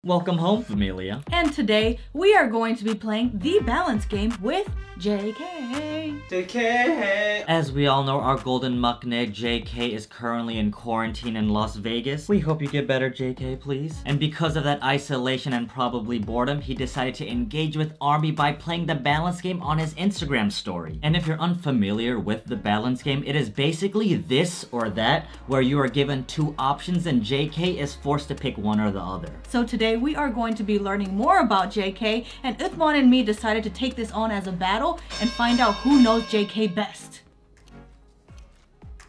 Welcome home, Familia. And today, we are going to be playing the balance game with JK. JK! As we all know, our golden maknae JK is currently in quarantine in Las Vegas. We hope you get better, JK, please. And because of that isolation and probably boredom, he decided to engage with Army by playing the balance game on his Instagram story. And if you're unfamiliar with the balance game, it is basically this or that, where you are given two options and JK is forced to pick one or the other. So today, we are going to be learning more about JK, and Uthman and me decided to take this on as a battle and find out who knows JK best.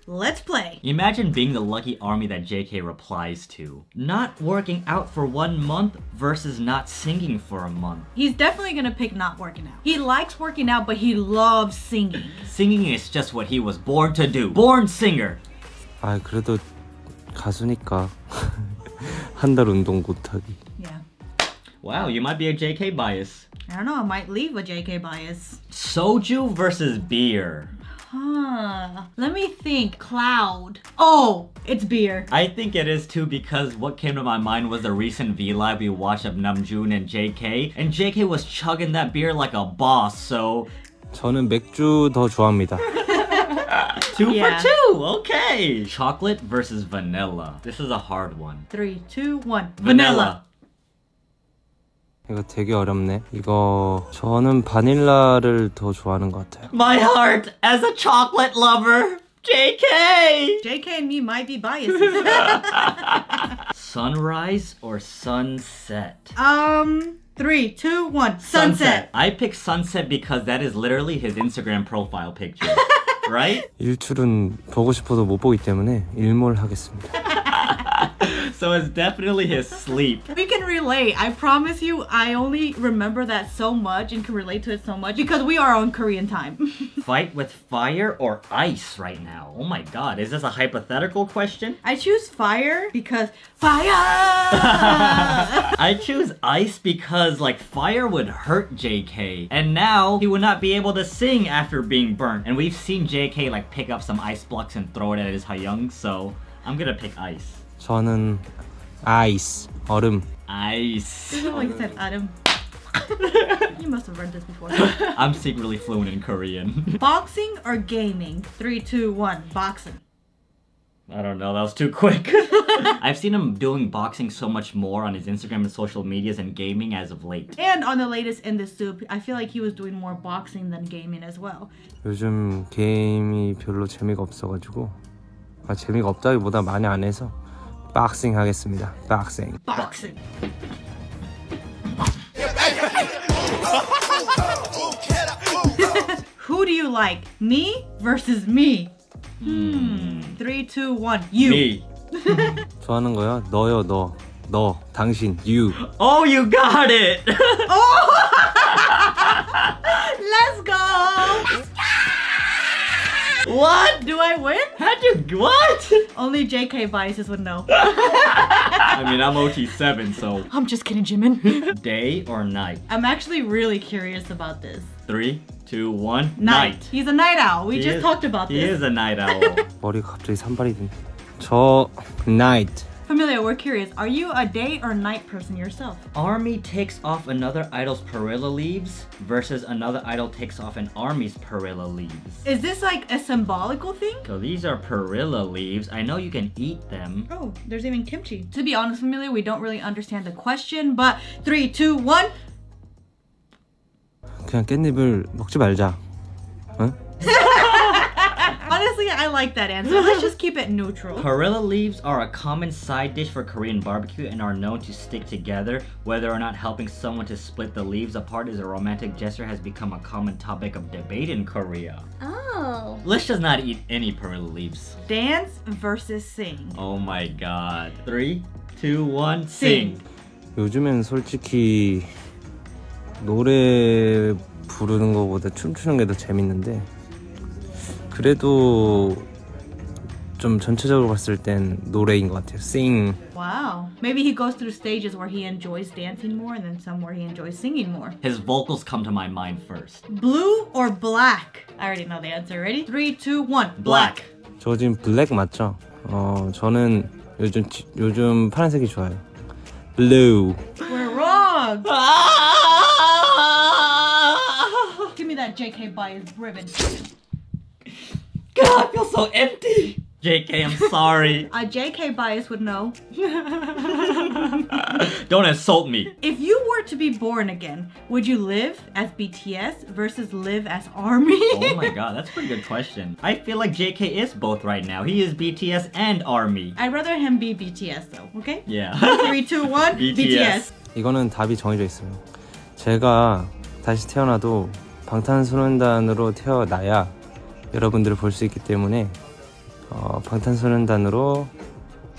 Let's play! Imagine being the lucky Army that JK replies to. Not working out for 1 month versus not singing for a month. He's definitely gonna pick not working out. He likes working out, but he loves singing. Singing is just what he was born to do. Born singer! 아, 그래도 가수니까 한 달 운동 못하기. Yeah. Wow, you might be a JK bias. I don't know, I might leave a JK bias. Soju versus beer. Huh. Let me think. Cloud. Oh, it's beer. I think it is too, because what came to my mind was the recent V-Live we watched of Namjoon and JK. And JK was chugging that beer like a boss, so... 저는 맥주 더 좋아합니다. Two for two! Okay! Chocolate versus vanilla. This is a hard one. 3, 2, 1. Vanilla. 이거 되게 어렵네. 이거 저는 바닐라를 더 좋아하는 것 같아요. My heart as a chocolate lover! JK! JK and me might be biased. Sunrise or sunset? 3, 2, 1. Sunset. I picked sunset because that is literally his Instagram profile picture. Right? 일출은 보고 싶어도 못 보기 때문에 일몰하겠습니다. So it's definitely his sleep. We can relate. I promise you, I only remember that so much and can relate to it so much because we are on Korean time. Fight with fire or ice right now? Oh my god, is this a hypothetical question? I choose fire because fire! I choose ice because like fire would hurt JK. And now he would not be able to sing after being burnt. And we've seen JK like pick up some ice blocks and throw it at his Hyung, so I'm gonna pick ice. 저는 아이스, 얼음. Ice. This is like said Adam. You must have read this before. I'm secretly fluent in Korean. Boxing or gaming? 3, 2, 1. Boxing. I don't know, that was too quick. I've seen him doing boxing so much more on his Instagram and social medias and gaming as of late. And on the latest In the Soup, I feel like he was doing more boxing than gaming as well. 요즘 게임이 별로 재미가 없어가지고 재미가 없다기보다 많이 안 해서 박싱 하겠습니다. 박싱. Boxing. Who do you like? Me versus me? 3, 2, 1. You. Me. 좋아하는 거야? 너요, 너. 너, 당신, you. Oh, you got it! Oh! Let's go! What? Do I win? How'd you... What? Only JK biases would know. I mean, I'm OT7, so... I'm just kidding, Jimin. Day or night? I'm actually really curious about this. 3, 2, 1. Night. He's a night owl. We just talked about this. He is a night owl. 머리가 갑자기 산발이 되네. 저 night. Familia, we're curious. Are you a day or night person yourself? Army takes off another idol's Perilla Leaves versus another idol takes off an Army's Perilla Leaves. Is this like a symbolical thing? So these are Perilla Leaves. I know you can eat them. Oh, there's even kimchi. To be honest, Familia, we don't really understand the question, but 3, 2, 1. 그냥 깻잎을 먹지 말자. 응? Honestly, I like that answer. Let's just keep it neutral. Perilla leaves are a common side dish for Korean barbecue and are known to stick together. Whether or not helping someone to split the leaves apart is a romantic gesture has become a common topic of debate in Korea. Oh. Let's just not eat any Perilla leaves. Dance versus sing. Oh my god. 3, 2, 1, sing. 요즘엔 솔직히 노래 부르는 거보다 춤추는 게 더 재밌는데 그래도 좀 전체적으로 봤을 땐 노래인 것 같아요. Sing. Wow. Maybe he goes through stages where he enjoys dancing more and then some where he enjoys singing more. His vocals come to my mind first. Blue or black? I already know the answer. Ready? 3, 2, 1. Black. 저 지금 블랙 맞죠? 저는 요즘 파란색이 좋아요. blue. We're wrong. Give me that JK bias ribbon. God, I feel so empty. JK, I'm sorry. A JK bias would know. Don't insult me. If you were to be born again, would you live as BTS versus live as ARMY? Oh my god, that's a pretty good question. I feel like JK is both right now. He is BTS and ARMY. I'd rather him be BTS though, okay? Yeah. 3, 2, 1, BTS. 이거는 답이 정해져 있어요. 제가 다시 태어나도 방탄소년단으로 태어나야 여러분들을 볼 수 있기 때문에 방탄소년단으로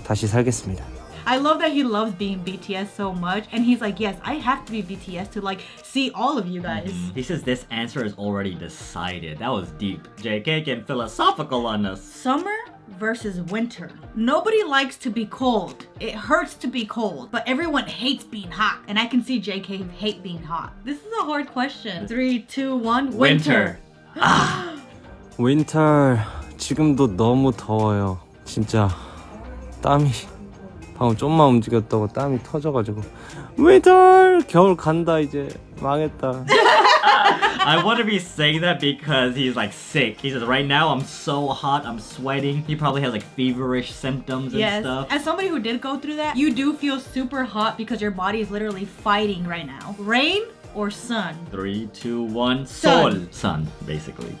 다시 살겠습니다. I love that he loves being BTS so much and he's like, yes, I have to be BTS to like see all of you guys. He says this answer is already decided. That was deep. JK getting philosophical on us. Summer versus winter. Nobody likes to be cold. It hurts to be cold, but everyone hates being hot. And I can see JK hate being hot. This is a hard question. 3, 2, 1, winter. 윈터 지금도 너무 더워요. 진짜 땀이 방금 좀만 움직였다고 땀이 터져가지고 윈터 겨울 간다 이제 망했다. I want to be saying that because he's like sick. He says right now I'm so hot, I'm sweating. He probably has like feverish symptoms and stuff. As somebody who did go through that, you do feel super hot because your body is literally fighting right now. Rain or sun? 3, 2, 1, sol. Sun, basically.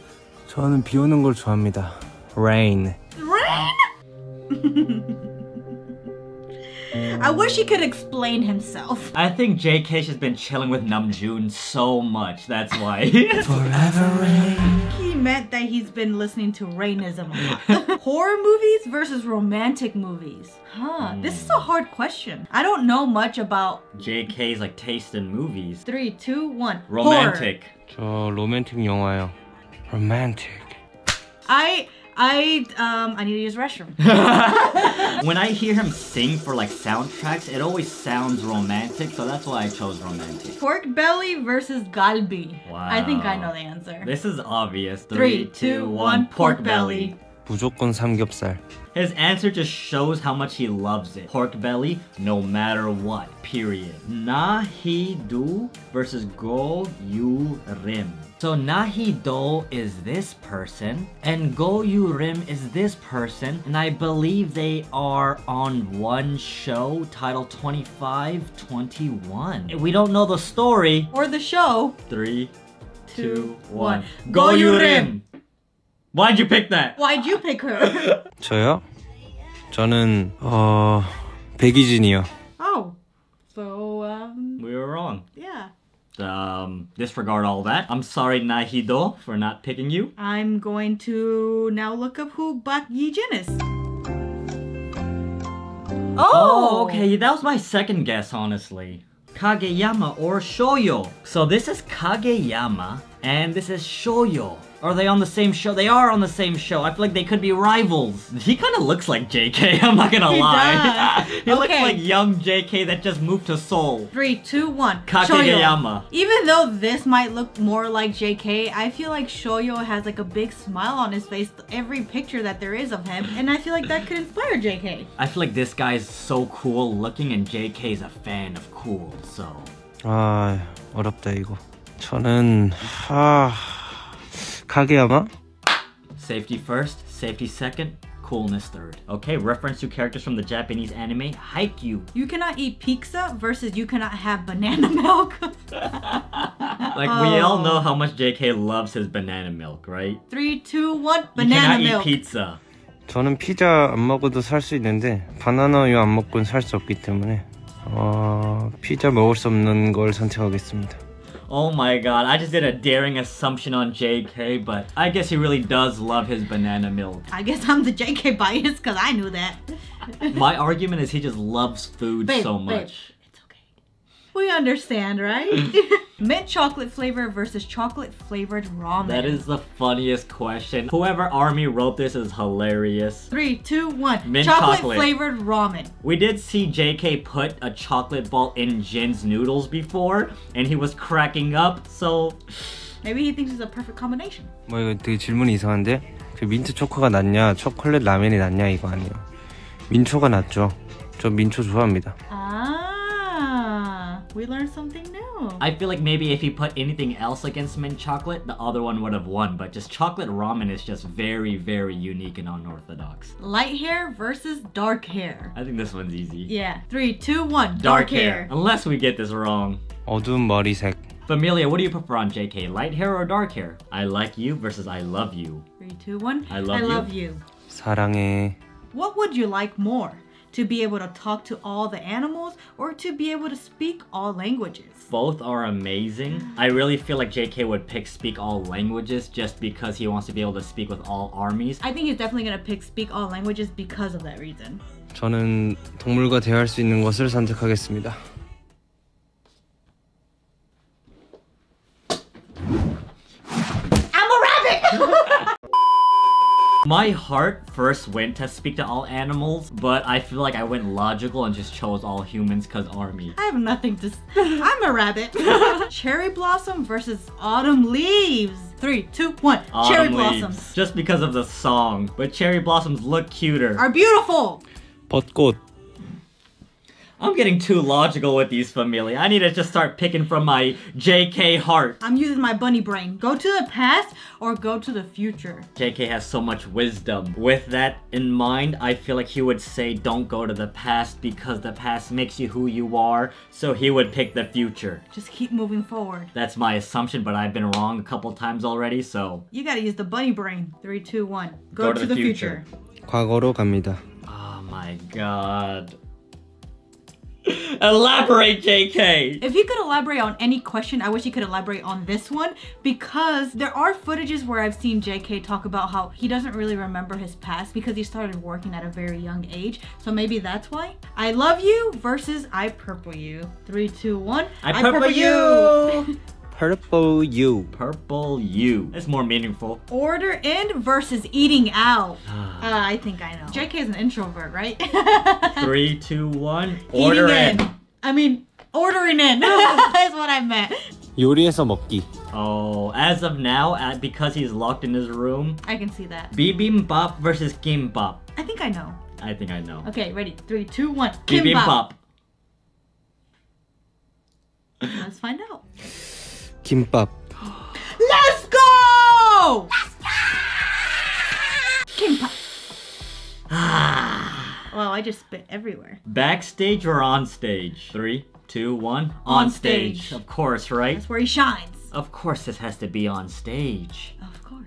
저는 비 오는 걸 좋아합니다. Rain. Rain? I wish he could explain himself. I think JK has been chilling with Namjoon so much, that's why. Forever rain. He meant that he's been listening to Rainism a lot. Horror movies versus romantic movies. This is a hard question. I don't know much about JK's like taste in movies. 3, 2, 1. Romantic. 저 로맨틱 영화요. Romantic. I need to use restroom. When I hear him sing for like soundtracks, it always sounds romantic, so that's why I chose romantic. Pork belly versus galbi. Wow. I think I know the answer. This is obvious. 3, 2, 1, pork belly. 무조건 삼겹살. His answer just shows how much he loves it. Pork belly, no matter what, period. Nahido versus Go Yu Rim. So Nahido is this person, and Go Yu Rim is this person, and I believe they are on one show titled 2521. We don't know the story. Or the show. 3, 2, 1. Go Yu Rim. Why'd you pick that? Why'd you pick her? 저요? 저는 백이진이요. Oh, so We were wrong. yeah. Disregard all that. I'm sorry, Nahido, for not picking you. I'm going to now look up who Bak Yijin is. Oh, okay. That was my second guess, honestly. Kageyama or Shoyo. So this is Kageyama, and this is Shoyo. Are they on the same show? They are on the same show. I feel like they could be rivals. He kind of looks like JK, I'm not gonna lie. He looks like young JK that just moved to Seoul. 3, 2, 1. Kageyama. Even though this might look more like JK, I feel like Shoyo has like a big smile on his face every picture that there is of him, and I feel like that could inspire JK. I feel like this guy's so cool looking and JK's a fan of cool, so. 아, 어렵다 이거. 저는 카게야마? Safety first, safety second, coolness third. Okay, reference to characters from the Japanese anime Haikyuu. You cannot eat pizza versus you cannot have banana milk. Like we all know how much JK loves his banana milk, right? 3, 2, 1, You banana cannot milk. eat pizza. 저는 피자 안 먹어도 살 수 있는데 바나나우유 안 먹고는 살 수 없기 때문에 피자 먹을 수 없는 걸 선택하겠습니다. Oh my god, I just did a daring assumption on JK, but I guess he really does love his banana milk. I guess I'm the JK bias because I knew that. My argument is he just loves food so much. Babe, it's okay. We understand, right? Mint chocolate flavor versus chocolate flavored ramen. That is the funniest question. Whoever Army wrote this is hilarious. 3, 2, 1. Mint chocolate chocolate. flavored ramen. We did see JK put a chocolate ball in Jin's noodles before, and he was cracking up, so... Maybe he thinks it's a perfect combination. 뭐 이거 되게 질문이 이상한데? 그 민트 초코가 낫냐 초콜릿 라면이 낫냐 이거 아니에요. 민초가 낫죠. 저 민초 좋아합니다. Ah. We learned something new. I feel like maybe if he put anything else against mint chocolate, the other one would have won. But just chocolate ramen is just very, very unique and unorthodox. Light hair versus dark hair. I think this one's easy. Yeah. 3, 2, 1. Dark hair. Unless we get this wrong. 어두운 머리색. Familia, what do you prefer on JK? Light hair or dark hair? I like you versus I love you. 3, 2, 1. I love you. 사랑해. What would you like more? To be able to talk to all the animals or to be able to speak all languages? Both are amazing. I really feel like JK would pick speak all languages just because he wants to be able to speak with all armies. I think he's definitely gonna pick speak all languages because of that reason. 저는 동물과 대화할 수 있는 것을 선택하겠습니다. I'm a rabbit! My heart first went to speak to all animals, but I feel like I went logical and just chose all humans because army. I have nothing to I'm a rabbit. Cherry blossom versus autumn leaves. 3, 2, 1. Autumn cherry leaves. blossoms. Just because of the song, but cherry blossoms look cuter. Are beautiful. 벚꽃. I'm getting too logical with these, Familia. I need to just start picking from my JK heart. I'm using my bunny brain. Go to the past or go to the future. JK has so much wisdom. With that in mind, I feel like he would say don't go to the past because the past makes you who you are, so he would pick the future. Just keep moving forward. That's my assumption, but I've been wrong a couple times already, so... You gotta use the bunny brain. 3, 2, 1. Go to the future. 과거로 갑니다. Oh my god. Elaborate, JK! If he could elaborate on any question, I wish he could elaborate on this one because there are footages where I've seen JK talk about how he doesn't really remember his past because he started working at a very young age. So maybe that's why. I love you versus I purple you. 3, 2, 1. I purple you! Purple you. Purple you. It's more meaningful. Order in versus eating out. I think I know. JK is an introvert, right? 3, 2, 1. Order Eating in. I mean, ordering in is what I meant. 요리해서 먹기. Oh, as of now, because he's locked in his room, I can see that. bibimbap versus kimbap. I think I know. I think I know. Okay, ready? 3, 2, 1. Bibimbap. Let's find out. 김밥. Let's go! Kimbap. Wow, I just spit everywhere. Backstage or on stage? 3, 2, 1. On stage. Of course, right? That's where he shines. Of course this has to be on stage. Of course.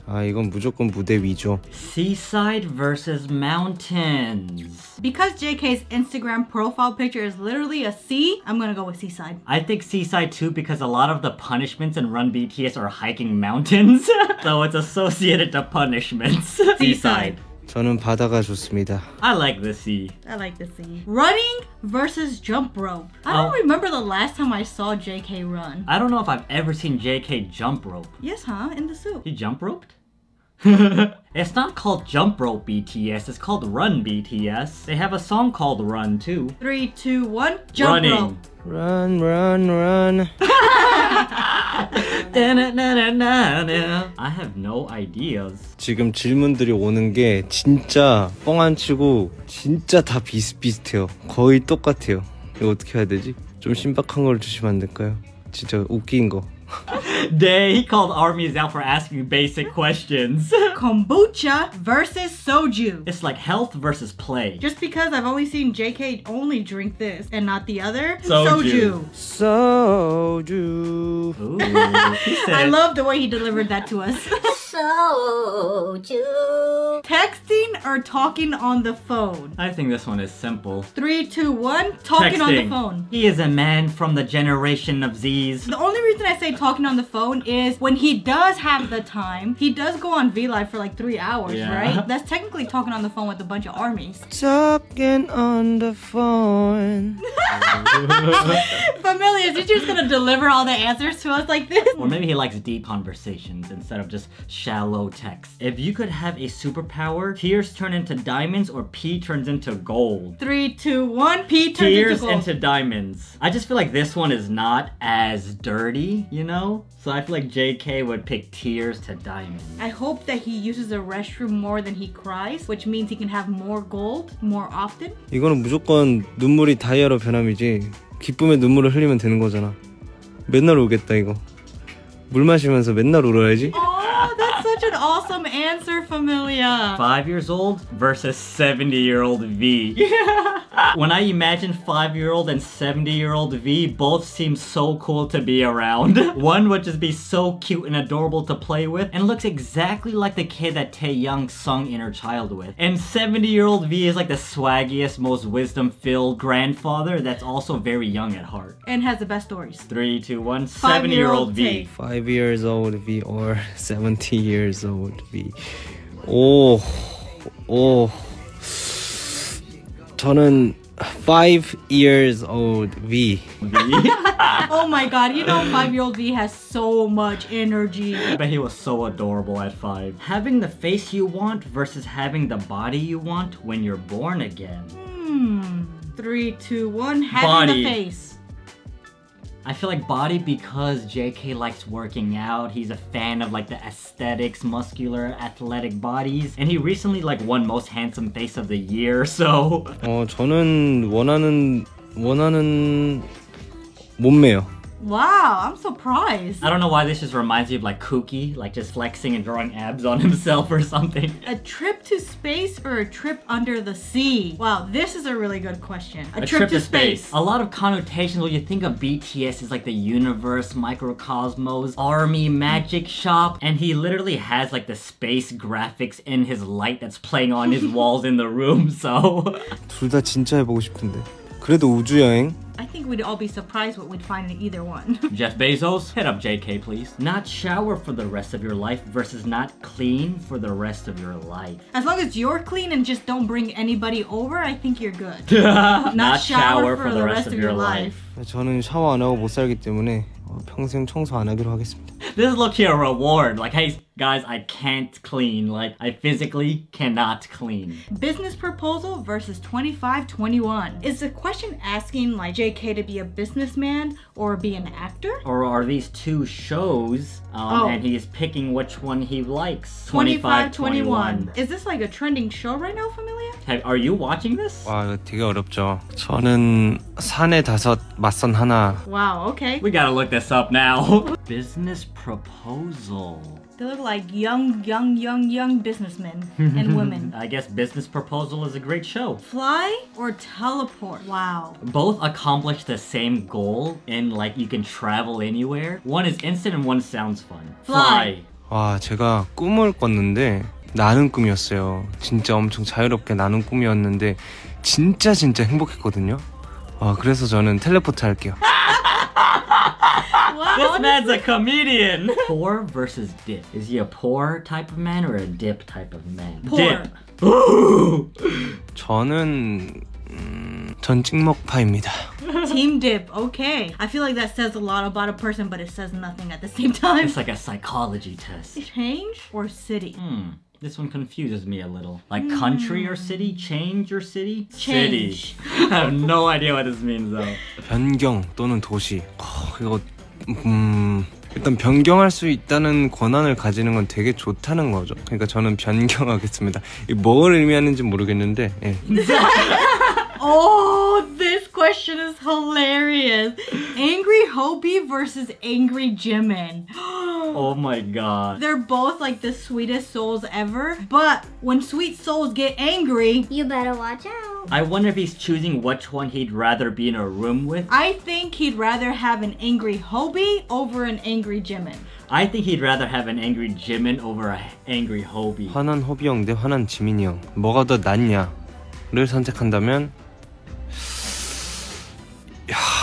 아, 이건 무조건 무대 위죠. Seaside versus mountains. Because JK's Instagram profile picture is literally a sea, I'm gonna go with seaside. I think seaside too because a lot of the punishments in Run BTS are hiking mountains. So it's associated to punishments. Seaside. 저는 바다가 좋습니다. I like the sea. I like the sea. Running versus jump rope. I don't remember the last time I saw JK run. I don't know if I've ever seen JK jump rope. Yes, huh? In the suit. He jump roped? It's not called Jump Rope BTS, it's called Run BTS. They have a song called Run too. 3, 2, 1. Jump Running. rope. Run, run, run. I have no ideas. 지금 질문들이 오는 게 진짜 뻥 안 치고 진짜 다 비슷비슷해요. 거의 똑같아요. 이거 어떻게 해야 되지? 좀 신박한 걸 주시면 안 될까요? 진짜 웃긴 거. Dang, he called armies out for asking basic questions. Kombucha versus Soju. It's like health versus play. Just because I've only seen JK only drink this and not the other. Soju. Soju. Ooh, he said I it. love the way he delivered that to us. Soju. Texting or talking on the phone? I think this one is simple. 3, 2, 1. Talking on the Texting. phone. He is a man from the generation of Z's. The only reason I say talking on the phone is when he does have the time, he does go on V-Live for like 3 hours, Yeah. right? That's technically talking on the phone with a bunch of armies. Talking on the phone. Familia, is he just gonna deliver all the answers to us like this? Or maybe he likes deep conversations instead of just shallow text. If you could have a superpower, tears turn into diamonds or pee turns into gold. 3, 2, 1. P turns Tears into gold. into diamonds. I just feel like this one is not as dirty, you know? So I feel like JK would pick tears to diamonds. I hope that he uses the restroom more than he cries, which means he can have more gold more often. 이거는 무조건 눈물이 다이아로 변함이지 기쁨의 눈물을 흘리면 되는 거잖아. 맨날 울겠다 이거. 물 마시면서 맨날 울어야지. Oh, that's such an awesome answer, Familia. 5 years old versus 70-year-old V. When I imagine 5-year-old and 70-year-old V, both seem so cool to be around. One would just be so cute and adorable to play with and looks exactly like the kid that Taeyoung sung Inner Child with. And 70-year-old V is like the swaggiest, most wisdom-filled grandfather that's also very young at heart. And has the best stories. 3, 2, 1, 7-year-old V. 5 years old V or 70 years old V. 오, 저는 5 years old V. Oh my god, you know 5-year-old V has so much energy. I bet he was so adorable at 5. Having the face you want versus having the body you want when you're born again. 3, 2, 1, having Body. the face. I feel like body because JK likes working out. He's a fan of like the aesthetics, muscular, athletic bodies. And he recently like won most handsome face of the year, so. 저는 원하는 몸매요. Wow, I'm surprised. I don't know why this just reminds me of like Kooky, like just flexing and drawing abs on himself or something. A trip to space or a trip under the sea? Wow, this is a really good question. A trip to space. A lot of connotations when you think of BTS is like the universe, microcosmos, army, magic shop, and he literally has like the space graphics in his light that's playing on his walls in the room, so. 둘 다 진짜 해보고 싶은데. 그래도 우주 여행? I think we'd all be surprised what we'd find in either one. Jeff Bezos, hit up JK please. Not shower for the rest of your life versus not clean for the rest of your life. As long as you're clean and just don't bring anybody over, I think you're good. Not shower for the rest of your life. 저는 샤워 안 하고 못 살기 때문에 평생 청소 안 하기로 하겠습니다. This is look here a reward. Like, hey guys, I can't clean. Like, I physically cannot clean. Business proposal versus 25-21. Is the question asking like JK to be a businessman or be an actor? Or are these two shows and he's picking which one he likes? 25-21. Is this like a trending show right now, Familia? Are you watching this? 와, 이거 되게 어렵죠. 저는 사내 5, 맞선 하나. Wow, okay. We gotta look this up now. Business proposal. They look like young businessmen and women. I guess Business Proposal is a great show. Fly or teleport? Wow. Both accomplish the same goal in like you can travel anywhere. One is instant and one sounds fun. Fly. 와, 제가 꿈을 꿨는데 나는 꿈이었어요. 진짜 엄청 자유롭게 나는 꿈이었는데 진짜 행복했거든요. 그래서 저는 텔레포트 할게요. This man's a comedian. Poor versus dip. Is he a poor type of man or a dip type of man? Poor. Dip. 저는 전 찍먹파입니다. Team dip. Okay. I feel like that says a lot about a person, but it says nothing at the same time. It's like a psychology test. Change or city? This one confuses me a little. Like country or city? Change or city? Change. City. I have no idea what this means though. 변경 또는 도시. 이거 일단 변경할 수 있다는 권한을 가지는 건 되게 좋다는 거죠. 그러니까 저는 변경하겠습니다. 뭘 의미하는지 모르겠는데. 예. Oh, this question is hilarious. Angry Hobie versus angry Jimin. Oh my god. They're both like the sweetest souls ever, but when sweet souls get angry, you better watch out. I wonder if he's choosing which one he'd rather be in a room with. I think he'd rather have an angry Hobie over an angry Jimin. I think he'd rather have an angry Jimin over an angry Hobie. 화난 호비 형 대 화난 지민이 형. 뭐가 더 낫냐를 선택한다면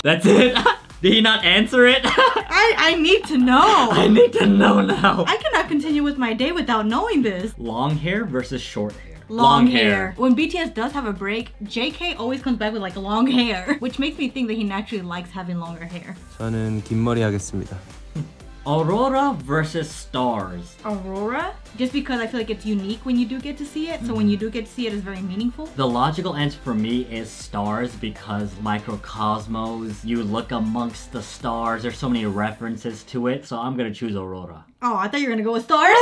That's it? Did he not answer it? I need to know. I need to know now. I cannot continue with my day without knowing this. Long hair versus short hair. Long hair. When BTS does have a break, JK always comes back with like long hair, which makes me think that he naturally likes having longer hair. 저는 긴 머리 하겠습니다. Aurora versus stars. Aurora? Just because I feel like it's unique when you do get to see it, so when you do get to see it, it's very meaningful. The logical answer for me is stars because microcosmos, you look amongst the stars, there's so many references to it, so I'm gonna choose Aurora. Oh, I thought you were gonna go with stars.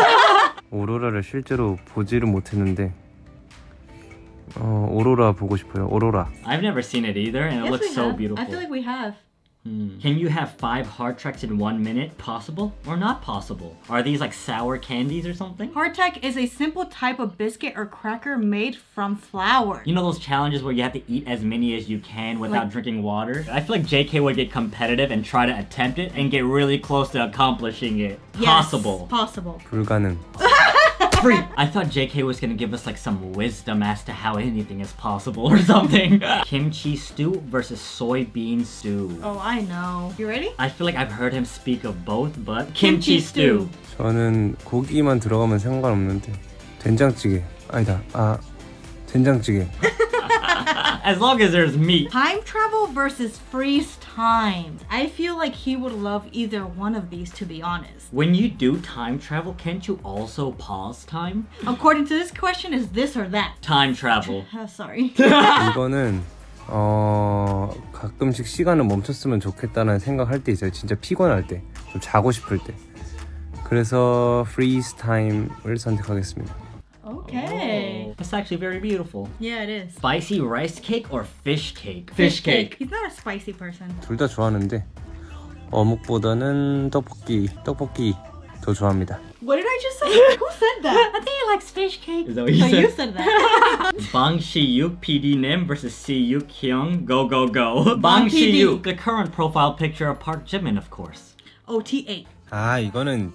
오로라를 실제로 보지를 못했는데 오로라 보고 싶어요. 오로라. I've never seen it either, and it Yes, looks we so have. beautiful. I feel like we have. Can you have 5 heart tracks in 1 minute? Possible or not possible? Are these like sour candies or something? Hardtack is a simple type of biscuit or cracker made from flour. You know those challenges where you have to eat as many as you can without drinking water? I feel like JK would get competitive and try to attempt it and get really close to accomplishing it. Yes, Possible. Possible. 불가능. Free. I thought JK was gonna give us like some wisdom as to how anything is possible or something. Kimchi stew versus soybean stew. Oh, I know. You ready? I feel like I've heard him speak of both, but kimchi stew. 저는 고기만 들어가면 상관없는데 된장찌개. 아니다. 된장찌개. As long as there's meat. Time travel versus freeze time. I feel like he would love either one of these, to be honest. When you do time travel, can't you also pause time? According to this question, is this or that? Time travel. Sorry. 이거는 가끔씩 시간을 멈췄으면 좋겠다는 생각할 때 있어요. 진짜 피곤할 때, 좀 자고 싶을 때. 그래서 freeze time을 선택하겠습니다. Okay. That's actually very beautiful. Yeah, it is. Spicy rice cake or fish cake? Fish cake. He's not a spicy person. 둘 다 좋아하는데 어묵보다는 떡볶이 더 좋아합니다. What did I just say? Who said that? I think he likes fish cake. Is that what you Oh, said? you said that. Bang Si-yuk PD Nim versus Si-yuk Kyung. Go, go, go. Bang Bang Si-yuk, PD. the current profile picture of Park Jimin, of course. OT8. 이거는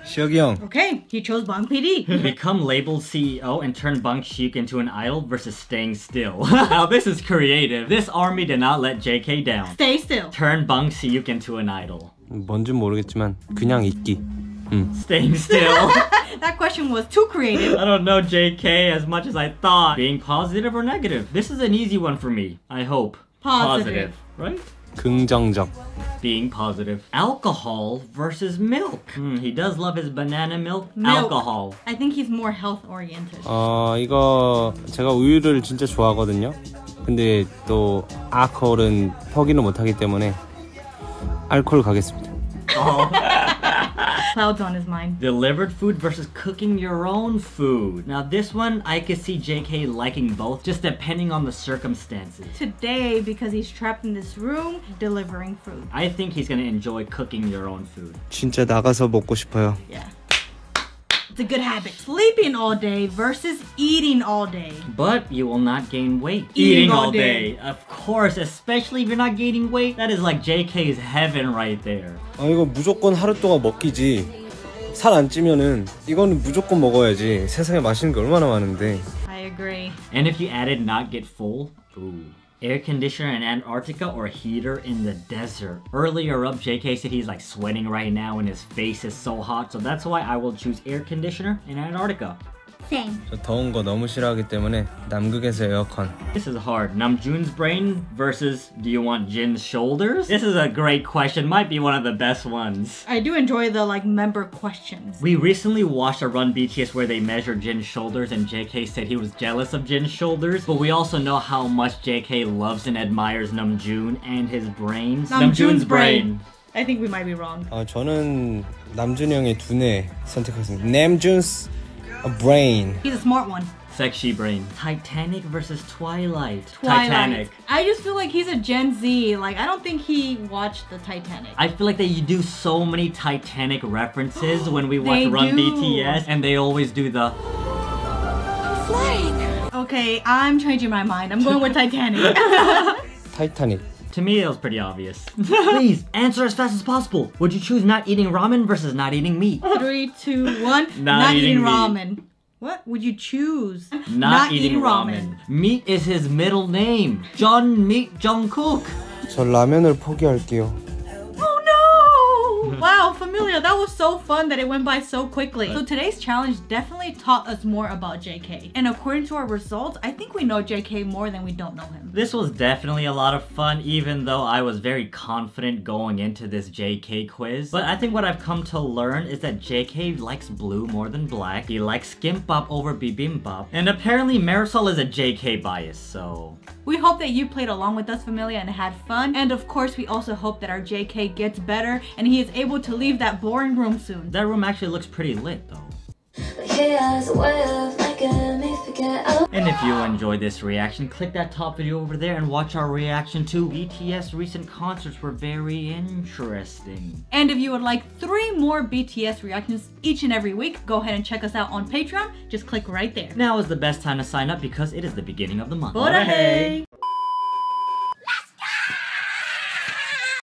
시혁이 형. Okay, he chose Bang PD. Become labeled CEO and turn Bang Si-yuk into an idol versus staying still. Now this is creative. This army did not let JK down. Stay still. Turn Bang Si-yuk into an idol. 뭔진 모르겠지만 그냥 있기. Staying still. That question was too creative. I don't know JK as much as I thought. Being positive or negative? This is an easy one for me. I hope. Positive. Right? 긍정적. Being positive. Alcohol versus milk. He does love his banana milk. Alcohol. I think he's more health oriented. 이거 제가 우유를 진짜 좋아하거든요. 근데 또 알코올은 포기를 못하기 때문에 알코올 가겠습니다. Clouds on his mind. Delivered food versus cooking your own food. Now this one, I could see JK liking both, just depending on the circumstances. Today, because he's trapped in this room, delivering food. I think he's gonna enjoy cooking your own food. 진짜 나가서 먹고 싶어요. Yeah. It's a good habit. Sleeping all day versus eating all day. But you will not gain weight. Eating all day. Of course, especially if you're not gaining weight. That is like JK's heaven right there. 이거 무조건 하루 동안 먹기지. 살 안 찌면은 이거는 무조건 먹어야지. 세상에 맛있는 게 얼마나 많은데. I agree. And if you added not get full, ooh. Air conditioner in Antarctica or heater in the desert. Earlier up, JK said he's like sweating right now and his face is so hot. So that's why I will choose air conditioner in Antarctica. Same. 저 더운 거 너무 싫어하기 때문에 남극에서 에어컨. This is hard. Namjoon's brain versus do you want Jin's shoulders? This is a great question. Might be one of the best ones. I do enjoy the member questions. We recently watched a Run BTS where they measured Jin's shoulders and JK said he was jealous of Jin's shoulders. But we also know how much JK loves and admires Namjoon and his brains. Namjoon's brain. I think we might be wrong. 저는 남준이 형의 두뇌 선택하겠습니다. 남준's brain. He's a smart one. Sexy brain. Titanic versus Twilight. Titanic. I just feel like he's a Gen Z. Like, I don't think he watched the Titanic. I feel like they do so many Titanic references when we watch They Run do. BTS, and they always do the Flying. Okay, I'm changing my mind. I'm going with Titanic. 타이타닉. To me, it was pretty obvious. Please, answer as fast as possible. Would you choose not eating ramen versus not eating meat? 3, 2, 1. Not eating meat. ramen. What would you choose? Not eating ramen. Meat is his middle name. John Meat Jungkook. 저 라면을 포기할게요. Oh no! Wow, Familia, that was so fun that it went by so quickly. So today's challenge definitely taught us more about JK. And according to our results, I think we know JK more than we don't know him. This was definitely a lot of fun, even though I was very confident going into this JK quiz. But I think what I've come to learn is that JK likes blue more than black. He likes kimbap over bibimbap. And apparently Marisol is a JK bias, so... We hope that you played along with us, Familia, and had fun. And of course, we also hope that our JK gets better and he is able to leave that boring room soon. That room actually looks pretty lit, though. He has a way of making me forget And if you enjoyed this reaction, click that top video over there and watch our reaction to BTS recent concerts were very interesting. And if you would like 3 more BTS reactions each and every week, go ahead and check us out on Patreon. Just click right there. Now is the best time to sign up because it is the beginning of the month. Bora hey!